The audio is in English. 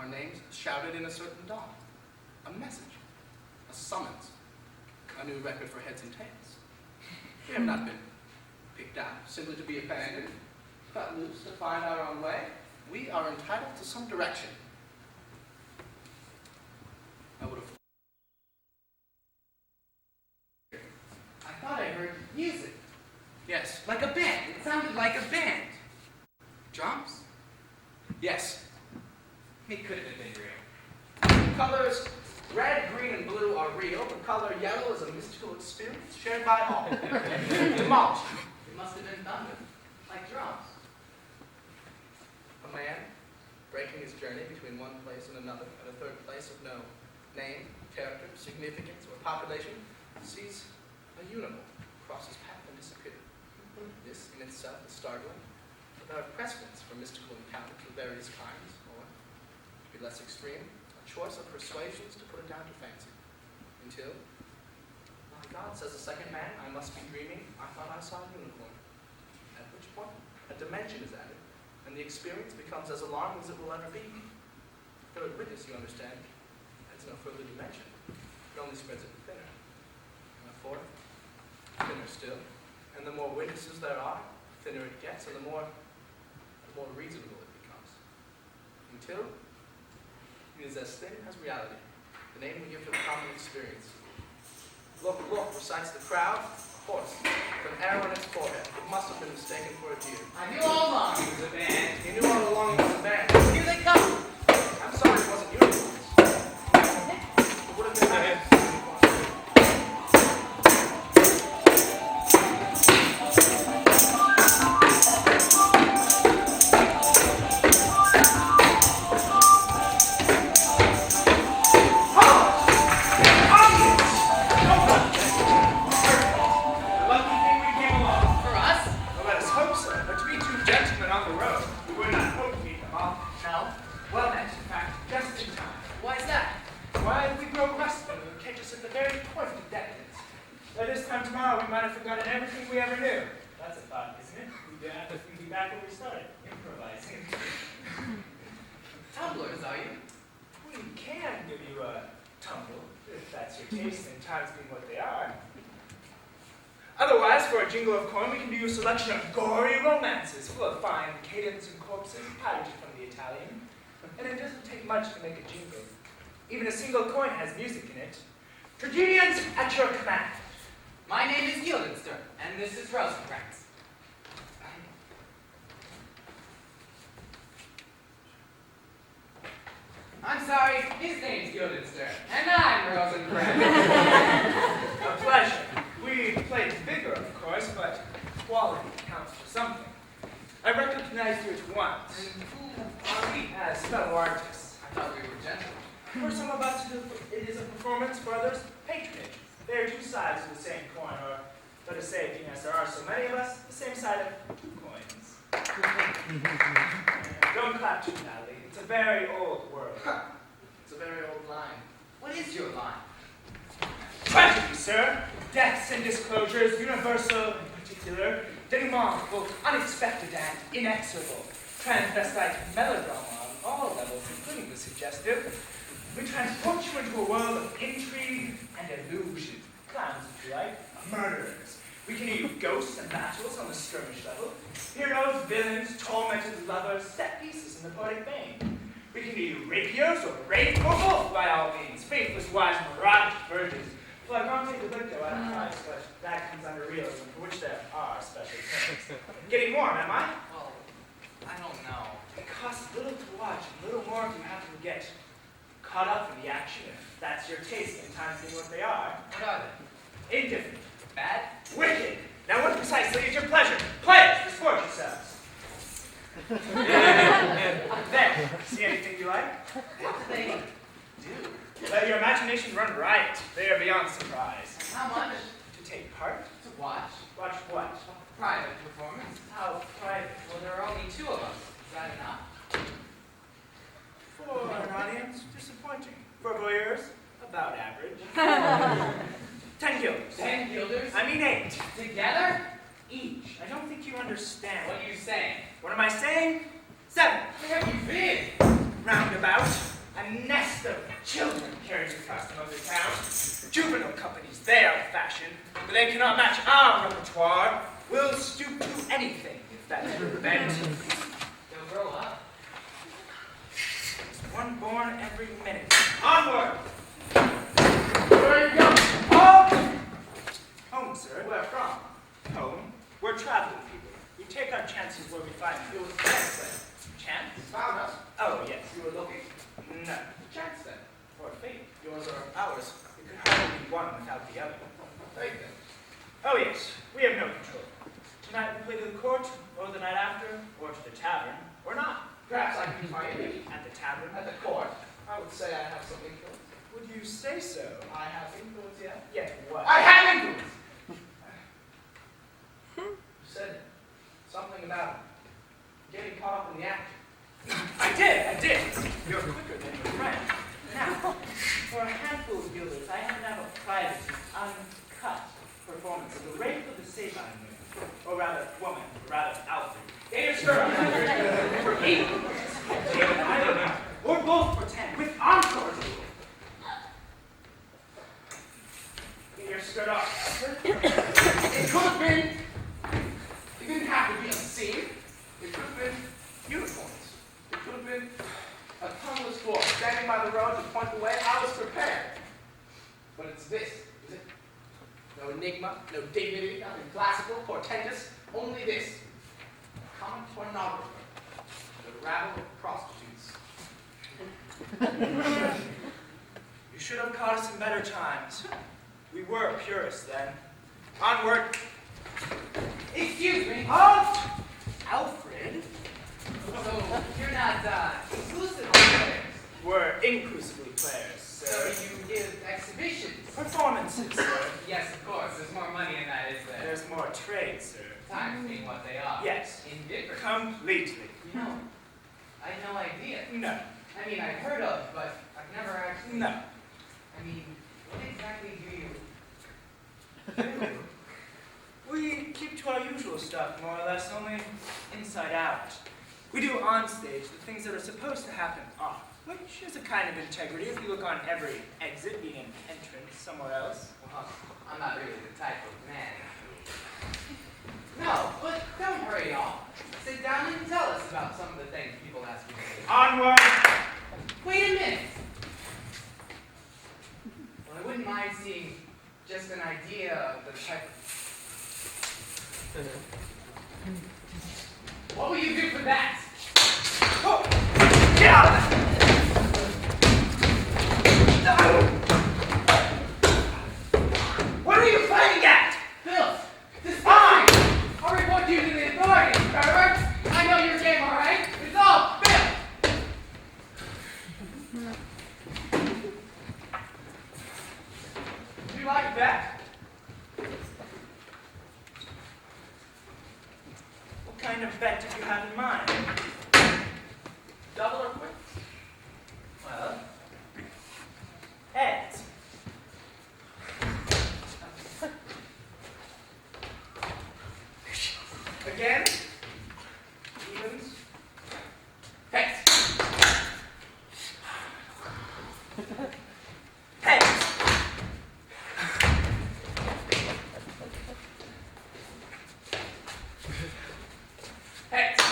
our names shouted in a certain dawn. A message, a summons, a new record for heads and tails. We have not been picked out simply to be abandoned, cut loose to find our own way. We are entitled to some direction. I would have. I thought I heard music. Yes. Like a band. It sounded like a band. Drums? Yes. It couldn't have been real. The colors red, green, and blue are real. The color yellow is a mystical experience shared by all. Demolished. It must have been thunder. Like drums. A man breaking his journey between one place and another, at a third place of no name, character, significance, or population, sees a unicorn cross his path and disappear. This in itself is startling, but there are precedents for mystical encounters of various kinds, or, to be less extreme, a choice of persuasions to put it down to fancy. Until, my God says a second man, I must be dreaming, I thought I saw a unicorn. At which point, a dimension is added, and the experience becomes as alarming as it will ever be. Third witness, you understand, adds no further dimension. It only spreads it thinner. And a fourth, thinner still. And the more witnesses there are, thinner it gets, and the more reasonable it becomes. Until it is as thin as reality, the name we give to a common experience. Look, look, recites the crowd. A horse, with an arrow in its forehead. It must have been mistaken for a deer. I knew all along it was a band. He knew all along it was a band. Here they come. I'm sorry it wasn't unicorns. It would have been bad. Tumblers, are you? We can give you a tumble, if that's your taste, and times being what they are. Otherwise, for a jingle of coin, we can do you a selection of gory romances, full of fine cadence and corpses, pirated from the Italian. And it doesn't take much to make a jingle. Even a single coin has music in it. Tragedians at your command. My name is Guildenstern, and this is Rosencrantz. I'm sorry, his name's Guildenstern, and I'm Rosencrantz. A pleasure. We played bigger, of course, but quality counts for something. I recognized you at once. And who are we? As fellow artists. I thought we were gentlemen. For some of us, it is a performance. For others, patronage. They are two sides of the same coin, or let us say, being as there are so many of us, the same side of two coins. Don't clap too loudly. It's a very old world. It's a very old line. What is your line? Tragedy, sir. Deaths and disclosures, universal and particular. Denouement, both unexpected and inexorable. Transvestite melodrama on all levels, including the suggestive. We transport you into a world of intrigue and illusion. Clowns, if you like. Murderers. We can use ghosts and battles on the skirmish level. Heroes, villains, tormented lovers, set pieces in the poetic vein. We can be rapiers or rape or both by all means. Faithless wives, mirage virgins. Flagrante delicto out of price, but that comes under realism, for which there are special terms. Getting warm, am I? Well, I don't know. It costs little to watch and little more if you happen to get caught up in the action, if that's your taste in times being what they are. What are they? Indifferent. Bad? Wicked. Now what precisely is your pleasure? Players, disport yourselves. There, see anything you like? What do they do? Let your imagination run riot. They are beyond surprise. How much? To take part? To watch? Watch what? Private performance. How private? Well, there are only two of us. Is that enough? For an audience, disappointing. For voyeurs, about average. 10 guilders. 10 guilders? I mean 8. Together? Each. I don't think you understand. What are you saying? What am I saying? 7. Where have you been? Roundabout. they cannot match our repertoire, we'll stoop to anything if that's your bent. They'll grow up. There's one born every minute. Onward! Where are you going? Home! Home, sir. Where from? Home. We're traveling people. We take our chances where we find It them. was chance then. Chance? Found us. Oh, yes. You were looking. No. Chance then. Or fate. Yours or ours. We could hardly be one without the other. Fate then. Oh, yes. We have no control. Tonight we play to the court, or the night after, or to the tavern, or not. Perhaps I can use my image. At the tavern. At the court, I would say I have some influence. Would you say so? I have influence, yeah. Yet what? I have influence! You said it. Something about getting caught up in the act. I did. You're quicker than your friend. Now, for a handful of guilders, I have now a private, uncut performance of the rape of the Sabine women. Or rather, woman, or rather, Alfred. Get your skirt on. For me, or both pretend, with encore to it. Get your skirt off, Alfred. It could have been. It didn't have to be a scene. It could have been unicorns. It could have been a tongueless dwarf standing by the road to point the way. I was prepared. But it's this, is it? No enigma, no dignity, nothing classical, portentous. Only this. A common pornographer. The rabble of prostitutes. You should have caught us in better times. We were purists then. Onward. Excuse me. Halt! Alfred? So, you're not exclusive players. We're inclusively players, So sir. you give exhibitions. Performances, sir. Yes, of course. There's more money in that, is there? There's more trade, sir. Times being what they are. Yes. Indifferent. Completely. You know, I had no idea. No. I mean, I've heard of, but I've never actually... No. I mean, what exactly do you... We keep to our usual stuff, more or less, only inside out. We do on stage the things that are supposed to happen off, which is a kind of integrity if you look on every exit being an entrance somewhere else. Well, I'm not really the type of man. No, but don't hurry off. Sit down and tell us about some of the things people ask you to do. Onward! Wait a minute. Well, I wouldn't mind seeing just an idea of the type of... What will you do for that? Oh! Get out of there! What are you playing at? Bill, this is fine. I'll report you to the authorities, Trevor. I know your game, all right? It's all Bill. Do you like that? What kind of bet did you have in mind? Double or quit? Well, heads. Again? Evens? Heads. Heads. Heads.